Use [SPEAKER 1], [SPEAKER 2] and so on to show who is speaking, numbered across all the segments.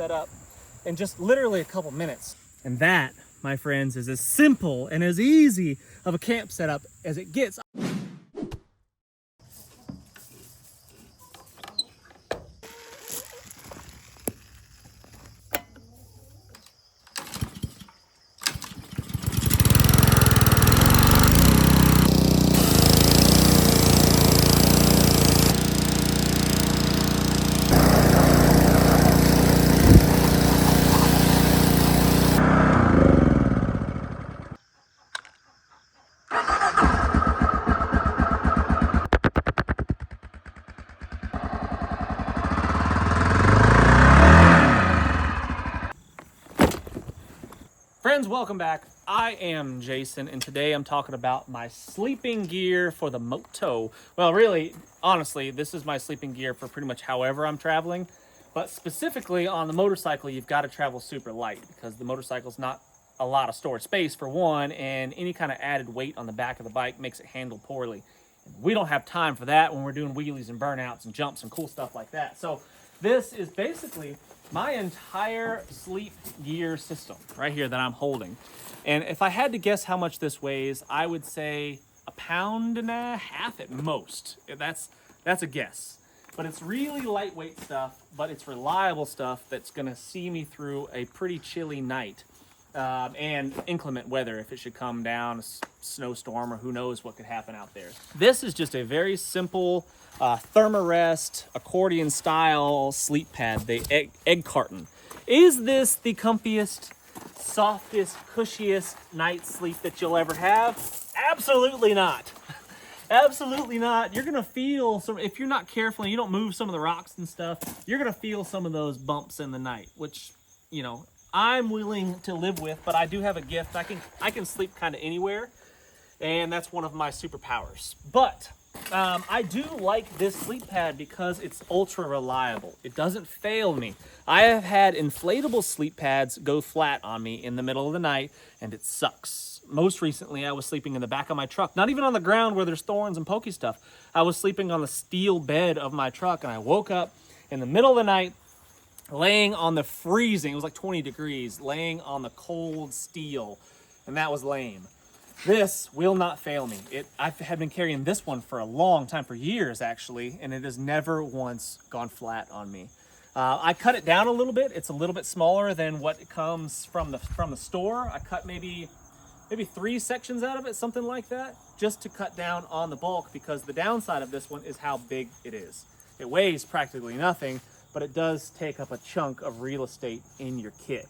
[SPEAKER 1] set up in just literally a couple minutes. And that, my friends, is as simple and as easy of a camp setup as it gets. Friends, welcome back. I am Jason, and today I'm talking about my sleeping gear for the Moto. Well, really, honestly, this is my sleeping gear for pretty much however I'm traveling. But specifically on the motorcycle, you've got to travel super light because the motorcycle's not a lot of storage space for one, and any kind of added weight on the back of the bike makes it handle poorly. We don't have time for that when we're doing wheelies and burnouts and jumps and cool stuff like that. So this is basically my entire sleep gear system right here that I'm holding. And if I had to guess how much this weighs, I would say 1.5 pounds at most. That's a guess. But it's really lightweight stuff, but it's reliable stuff that's gonna see me through a pretty chilly night. And inclement weather if it should come down, a snowstorm, or who knows what could happen out there. This is just a very simple Therm-a-Rest accordion style sleep pad, the egg carton. Is this the comfiest, softest, cushiest night's sleep that you'll ever have? Absolutely not. Absolutely not. You're gonna feel some, if you're not careful and you don't move some of the rocks and stuff, you're gonna feel some of those bumps in the night, which, you know, I'm willing to live with, but I do have a gift. I can sleep kind of anywhere, and that's one of my superpowers. But I do like this sleep pad because it's ultra reliable. It doesn't fail me. I have had inflatable sleep pads go flat on me in the middle of the night, and it sucks. Most recently, I was sleeping in the back of my truck, not even on the ground where there's thorns and pokey stuff. I was sleeping on the steel bed of my truck, and I woke up in the middle of the night, laying on the freezing, it was like 20 degrees, laying on the cold steel, and that was lame. This will not fail me. I have been carrying this one for a long time, for years actually, and it has never once gone flat on me. I cut it down a little bit. It's a little bit smaller than what comes from the store. I cut maybe 3 sections out of it, something like that, just to cut down on the bulk, because the downside of this one is how big it is. It weighs practically nothing, but it does take up a chunk of real estate in your kit.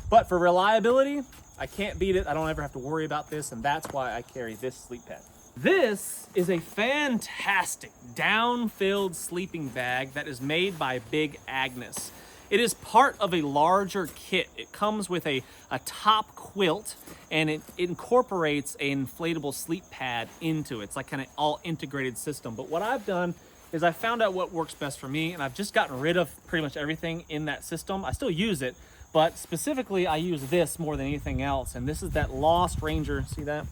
[SPEAKER 1] But for reliability, I can't beat it. I don't ever have to worry about this, and that's why I carry this sleep pad. This is a fantastic down-filled sleeping bag that is made by Big Agnes. It is part of a larger kit. It comes with a top quilt, and it incorporates an inflatable sleep pad into it. It's like kind of all integrated system. But what I've done is I found out what works best for me, and I've just gotten rid of pretty much everything in that system. I still use it, but specifically I use this more than anything else, and this is that Lost Ranger, see that?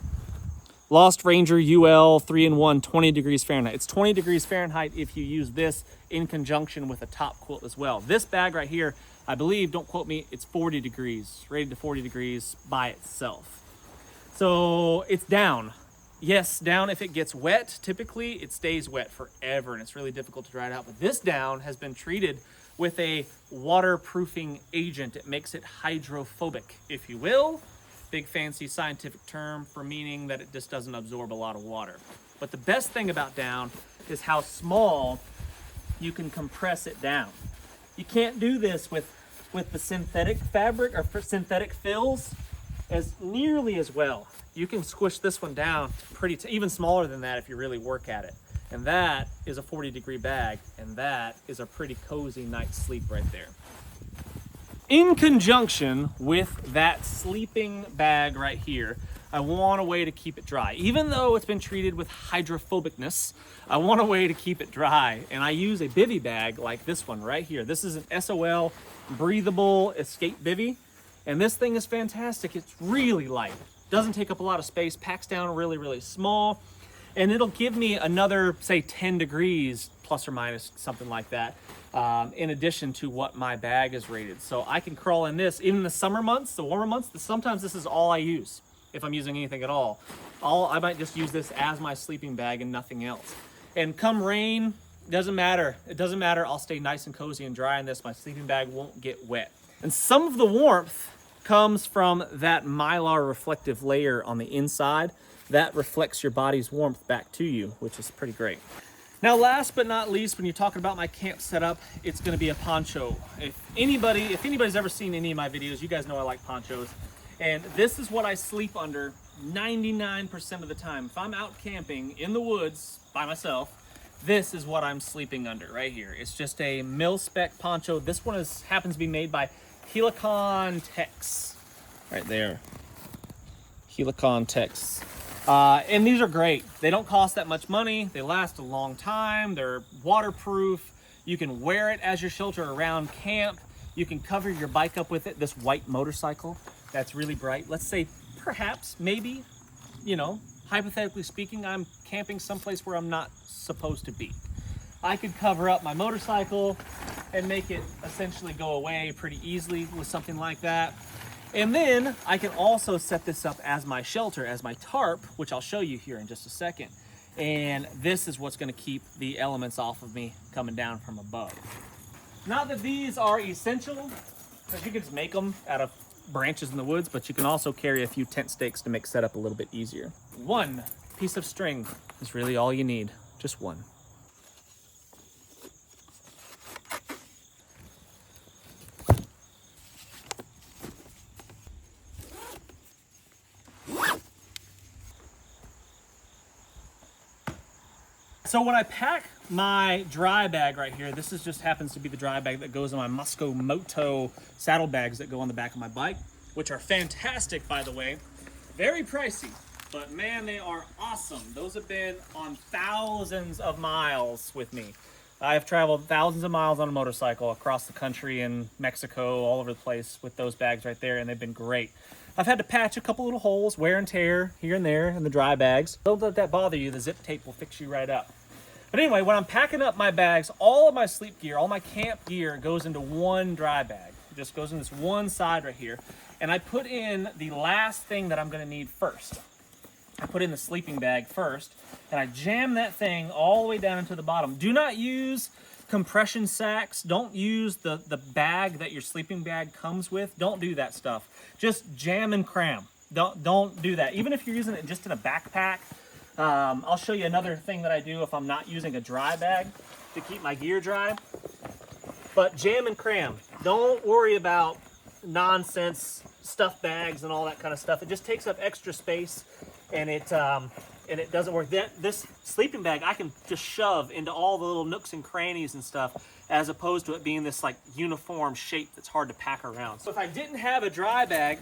[SPEAKER 1] Lost Ranger UL 3-in-1 20 degrees Fahrenheit. It's 20 degrees Fahrenheit if you use this in conjunction with a top quilt as well. This bag right here, I believe, don't quote me, it's 40 degrees, rated to 40 degrees by itself. So it's down. Yes, down if it gets wet. Typically, it stays wet forever, and it's really difficult to dry it out. But this down has been treated with a waterproofing agent. It makes it hydrophobic, if you will. Big fancy scientific term for meaning that it just doesn't absorb a lot of water. But the best thing about down is how small you can compress it down. You can't do this with the synthetic fabric or synthetic fills as nearly as well. You can squish this one down pretty, even smaller than that if you really work at it. And that is a 40-degree bag, and that is a pretty cozy night's sleep right there. In conjunction with that sleeping bag right here, I want a way to keep it dry. Even though it's been treated with hydrophobicness, I want a way to keep it dry. And I use a bivvy bag like this one right here. This is an SOL breathable Escape Bivvy. And this thing is fantastic. It's really light. Doesn't take up a lot of space, packs down really, really small. And it'll give me another, say, 10 degrees plus or minus something like that, in addition to what my bag is rated. So I can crawl in this, even in the summer months, the warmer months, sometimes this is all I use, if I'm using anything at all. I might just use this as my sleeping bag and nothing else. And come rain, doesn't matter. It doesn't matter. I'll stay nice and cozy and dry in this. My sleeping bag won't get wet. And some of the warmth comes from that Mylar reflective layer on the inside. That reflects your body's warmth back to you, which is pretty great. Now, last but not least, when you're talking about my camp setup, it's gonna be a poncho. If anybody's ever seen any of my videos, you guys know I like ponchos. And this is what I sleep under 99% of the time. If I'm out camping in the woods by myself, this is what I'm sleeping under right here. It's just a mil-spec poncho. This one happens to be made by Helicon Tex, right there. Helicon Tex. And these are great. They don't cost that much money. They last a long time. They're waterproof. You can wear it as your shelter around camp. You can cover your bike up with it. This white motorcycle that's really bright. Let's say perhaps, maybe, you know, hypothetically speaking, I'm camping someplace where I'm not supposed to be. I could cover up my motorcycle and make it essentially go away pretty easily with something like that. And then I can also set this up as my shelter, as my tarp, which I'll show you here in just a second. And this is what's gonna keep the elements off of me coming down from above. Not that these are essential, because you can just make them out of branches in the woods, but you can also carry a few tent stakes to make setup a little bit easier. One piece of string is really all you need, just one. So when I pack my dry bag right here, this just happens to be the dry bag that goes in my Moto saddlebags that go on the back of my bike, which are fantastic, by the way. Very pricey, but man, they are awesome. Those have been on thousands of miles with me. I have traveled thousands of miles on a motorcycle across the country and Mexico, all over the place with those bags right there, and they've been great. I've had to patch a couple little holes, wear and tear here and there in the dry bags. Don't let that bother you. The zip tape will fix you right up. But anyway, when I'm packing up my bags, all of my sleep gear, all my camp gear goes into one dry bag. It just goes in this one side right here. And I put in the last thing that I'm gonna need first. I put in the sleeping bag first, and I jam that thing all the way down into the bottom. Do not use compression sacks. Don't use the bag that your sleeping bag comes with. Don't do that stuff. Just jam and cram. Don't do that. Even if you're using it just in a backpack, I'll show you another thing that I do if I'm not using a dry bag to keep my gear dry. But jam and cram. Don't worry about nonsense stuff bags and all that kind of stuff. It just takes up extra space, and it doesn't work. This sleeping bag I can just shove into all the little nooks and crannies and stuff, as opposed to it being this like uniform shape that's hard to pack around. So if I didn't have a dry bag,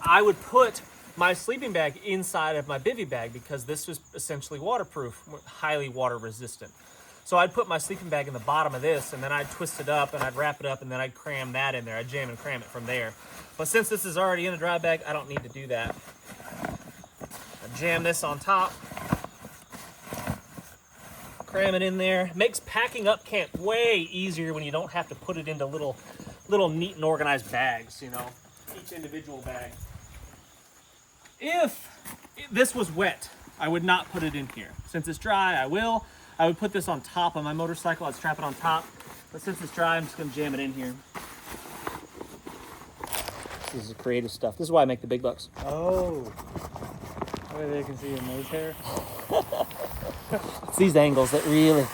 [SPEAKER 1] I would put my sleeping bag inside of my bivvy bag, because this was essentially waterproof, highly water resistant. So I'd put my sleeping bag in the bottom of this, and then I'd twist it up and I'd wrap it up, and then I'd cram that in there. I'd jam and cram it from there. But since this is already in a dry bag, I don't need to do that. I jam this on top, cram it in there. Makes packing up camp way easier when you don't have to put it into little neat and organized bags, you know, each individual bag. If this was wet, I would not put it in here. Since it's dry, I would put this on top of my motorcycle. I'd strap it on top. But since it's dry, I'm just gonna jam it in here. This is creative stuff. This is why I make the big bucks.
[SPEAKER 2] Oh. They can see your nose hair.
[SPEAKER 1] It's these angles that really,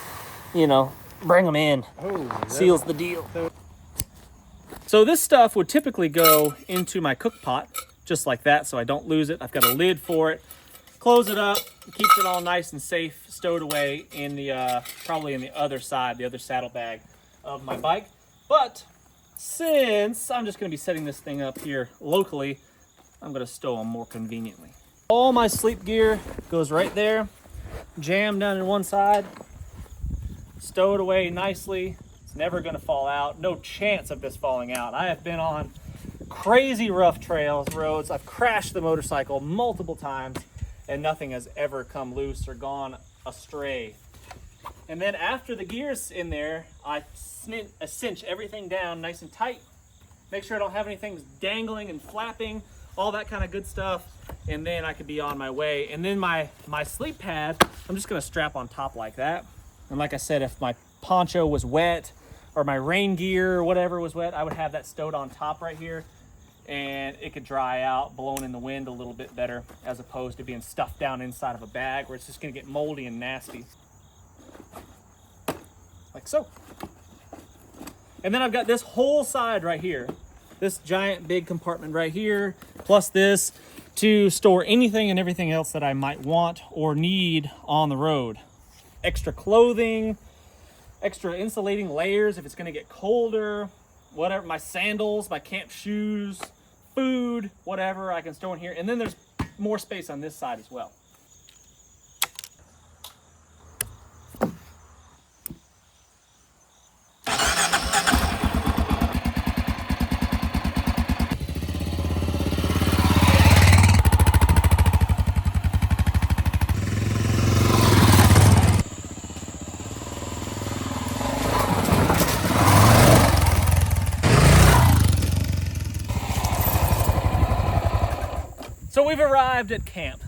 [SPEAKER 1] you know, bring them in.
[SPEAKER 2] Oh,
[SPEAKER 1] seals the deal. So this stuff would typically go into my cook pot, just like that, so I don't lose it. I've got a lid for it. Close it up, keeps it all nice and safe, stowed away in the probably in the other side, the other saddlebag of my bike. But since I'm just gonna be setting this thing up here locally, I'm gonna stow them more conveniently. All my sleep gear goes right there, jammed down in one side, stowed away nicely. It's never gonna fall out. No chance of this falling out. I have been on crazy rough roads. I've crashed the motorcycle multiple times, and nothing has ever come loose or gone astray And then after the gear's in there, I cinch everything down nice and tight. Make sure I don't have anything dangling and flapping, all that kind of good stuff. And then I could be on my way. And then my sleep pad, I'm just gonna strap on top like that. And like I said, if my poncho was wet or my rain gear or whatever was wet, I would have that stowed on top right here. And it could dry out, blowing in the wind a little bit better, as opposed to being stuffed down inside of a bag where it's just gonna get moldy and nasty. Like so. And then I've got this whole side right here, this giant big compartment right here, plus this to store anything and everything else that I might want or need on the road. Extra clothing, extra insulating layers if it's gonna get colder, whatever, my sandals, my camp shoes, food, whatever I can store in here. And then there's more space on this side as well. So we've arrived at camp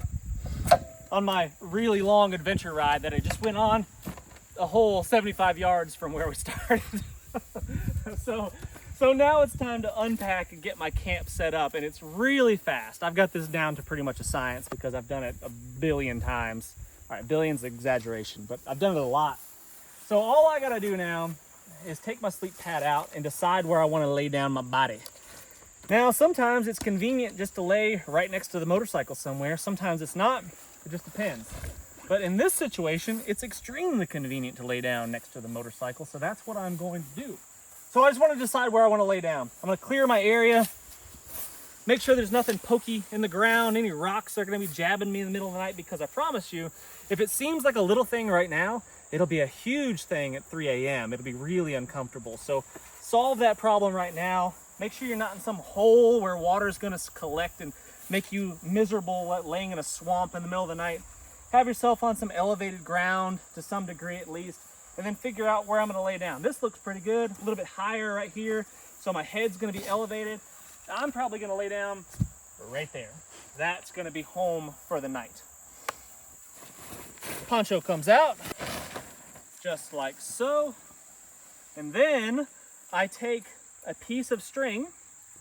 [SPEAKER 1] on my really long adventure ride that I just went on a whole 75 yards from where we started. So now it's time to unpack and get my camp set up, and it's really fast. I've got this down to pretty much a science because I've done it a billion times. All right, billion's an exaggeration, but I've done it a lot. So all I gotta do now is take my sleep pad out and decide where I wanna lay down my body. Now, sometimes it's convenient just to lay right next to the motorcycle somewhere. Sometimes it's not. It just depends. But in this situation, it's extremely convenient to lay down next to the motorcycle, so that's what I'm going to do. So I just want to decide where I want to lay down. I'm going to clear my area, make sure there's nothing pokey in the ground, any rocks that are going to be jabbing me in the middle of the night, because I promise you, if it seems like a little thing right now, it'll be a huge thing at 3 a.m. It'll be really uncomfortable. So solve that problem right now. Make sure you're not in some hole where water's gonna collect and make you miserable laying in a swamp in the middle of the night. Have yourself on some elevated ground to some degree at least, and then figure out where I'm gonna lay down. This looks pretty good, a little bit higher right here, so my head's gonna be elevated. I'm probably gonna lay down right there. That's gonna be home for the night. Poncho comes out, just like so, and then I take a piece of string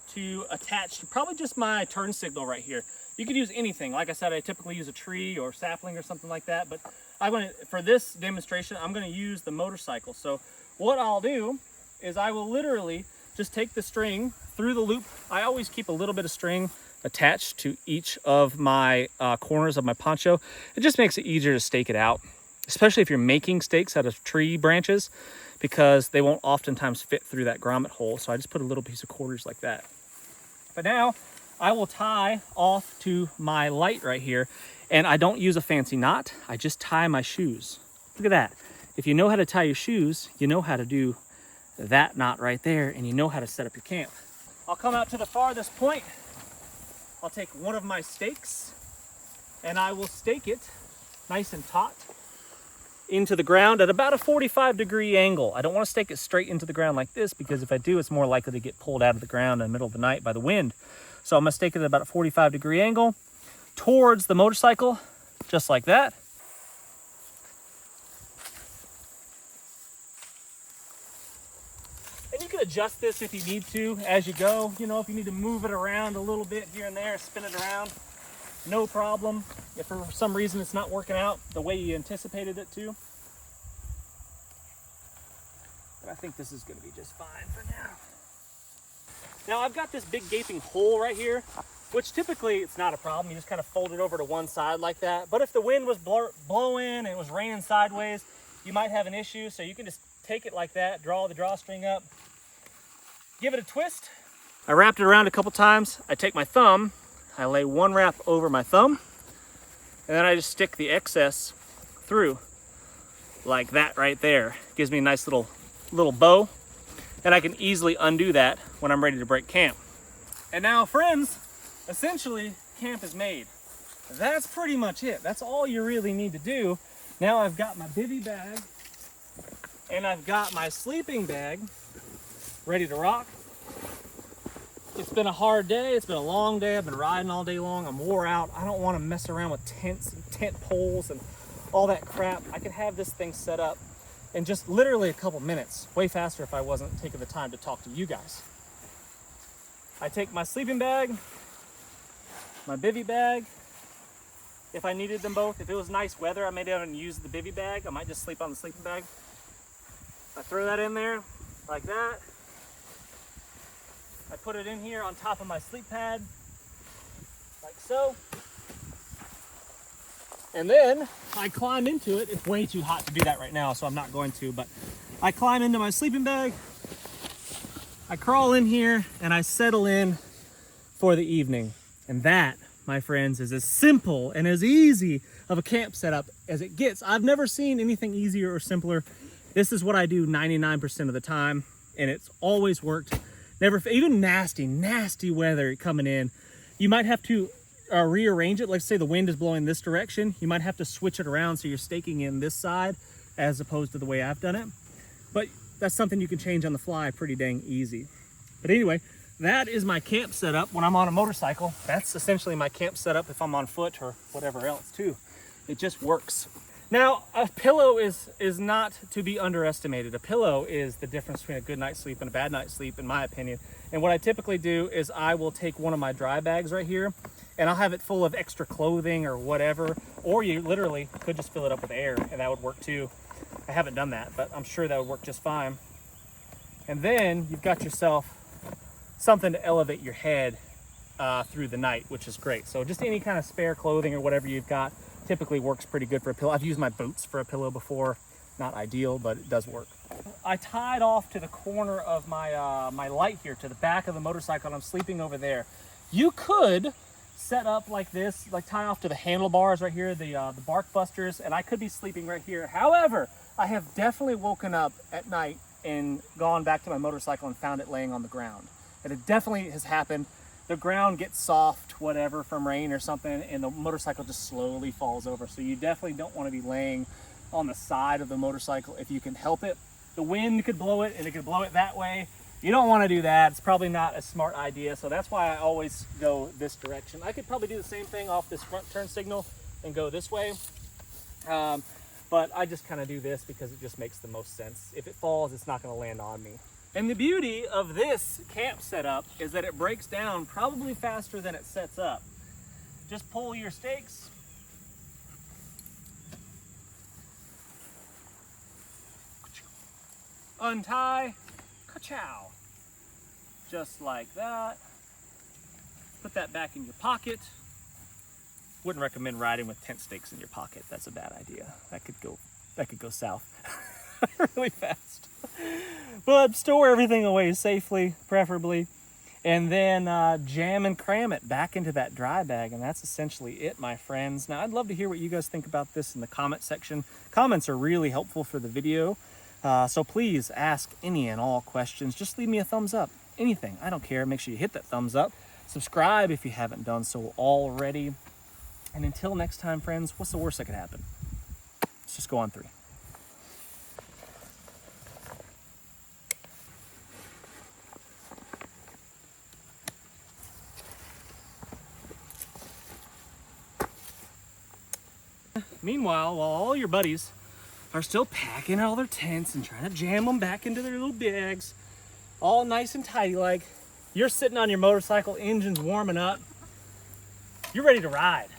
[SPEAKER 1] to attach to probably just my turn signal right here. You could use anything. Like I said, I typically use a tree or sapling or something like that, but for this demonstration, I'm gonna use the motorcycle. So what I'll do is I will literally just take the string through the loop. I always keep a little bit of string attached to each of my corners of my poncho. It just makes it easier to stake it out, especially if you're making stakes out of tree branches, because they won't oftentimes fit through that grommet hole. So I just put a little piece of quarters like that. But now I will tie off to my light right here, and I don't use a fancy knot. I just tie my shoes. Look at that. If you know how to tie your shoes, you know how to do that knot right there, and you know how to set up your camp. I'll come out to the farthest point. I'll take one of my stakes, and I will stake it nice and taut into the ground at about a 45-degree angle. I don't want to stake it straight into the ground like this, because if I do, it's more likely to get pulled out of the ground in the middle of the night by the wind. So I'm going to stake it at about a 45-degree angle towards the motorcycle, just like that. And you can adjust this if you need to as you go. You know, if you need to move it around a little bit here and there, spin it around, no problem. If for some reason it's not working out the way you anticipated it to. But I think this is going to be just fine for now. Now I've got this big gaping hole right here, which typically it's not a problem. You just kind of fold it over to one side like that. But if the wind was blowing and it was raining sideways, you might have an issue. So you can just take it like that, draw the drawstring up, give it a twist. I wrapped it around a couple times. I take my thumb, I lay one wrap over my thumb, and then I just stick the excess through like that right there. Gives me a nice little bow, and I can easily undo that when I'm ready to break camp. And now, friends, essentially camp is made. That's pretty much it. That's all you really need to do. Now I've got my bivvy bag And I've got my sleeping bag ready to rock. It's been a hard day. It's been a long day. I've been riding all day long. I'm wore out. I don't want to mess around with tents and tent poles and all that crap. I could have this thing set up in just literally a couple minutes. Way faster if I wasn't taking the time to talk to you guys. I take my sleeping bag, my bivvy bag, if I needed them both. If it was nice weather, I may not use the bivvy bag. I might just sleep on the sleeping bag. I throw that in there like that. I put it in here on top of my sleep pad, like so. And then I climb into it. It's way too hot to do that right now, so I'm not going to, but I climb into my sleeping bag. I crawl in here and I settle in for the evening. And that, my friends, is as simple and as easy of a camp setup as it gets. I've never seen anything easier or simpler. This is what I do 99% of the time, and it's always worked. Never, even nasty weather coming in, you might have to rearrange it. Let's say the wind is blowing this direction. You might have to switch it around so you're staking in this side as opposed to the way I've done it. But that's something you can change on the fly pretty dang easy. But anyway, that is my camp setup when I'm on a motorcycle. That's essentially my camp setup if I'm on foot or whatever else too. It just works. Now, a pillow is not to be underestimated. A pillow is the difference between a good night's sleep and a bad night's sleep, in my opinion. And what I typically do is I will take one of my dry bags right here, and I'll have it full of extra clothing or whatever, or you literally could just fill it up with air, and that would work too. I haven't done that, but I'm sure that would work just fine. And then you've got yourself something to elevate your head through the night, which is great. So just any kind of spare clothing or whatever you've got typically works pretty good for a pillow. I've used my boots for a pillow before. Not ideal, but it does work. I tied off to the corner of my my light here to the back of the motorcycle, and I'm sleeping over there. You could set up like this, like tie off to the handlebars right here, the bark busters, and I could be sleeping right here. However, I have definitely woken up at night and gone back to my motorcycle and found it laying on the ground. And it definitely has happened. The ground gets soft, whatever, from rain or something, and the motorcycle just slowly falls over. So you definitely don't want to be laying on the side of the motorcycle if you can help it. The wind could blow it, and it could blow it that way. You don't want to do that. It's probably not a smart idea. So that's why I always go this direction. I could probably do the same thing off this front turn signal and go this way. But I just kind of do this because it just makes the most sense. If it falls, it's not going to land on me. And the beauty of this camp setup is that it breaks down probably faster than it sets up. Just pull your stakes. Untie. Ka-chow. Just like that. Put that back in your pocket. Wouldn't recommend riding with tent stakes in your pocket. That's a bad idea. That could go south really fast. But store everything away safely, preferably, and then jam and cram it back into that dry bag, and that's essentially it, my friends. Now, I'd love to hear what you guys think about this in the comment section. Comments are really helpful for the video, so please ask any and all questions. Just leave me a thumbs up, anything, I don't care. Make sure you hit that thumbs up. Subscribe if you haven't done so already. And until next time, friends, what's the worst that could happen? Let's just go on 3. Meanwhile, while all your buddies are still packing all their tents and trying to jam them back into their little bags, all nice and tidy like, you're sitting on your motorcycle, engine's warming up, you're ready to ride.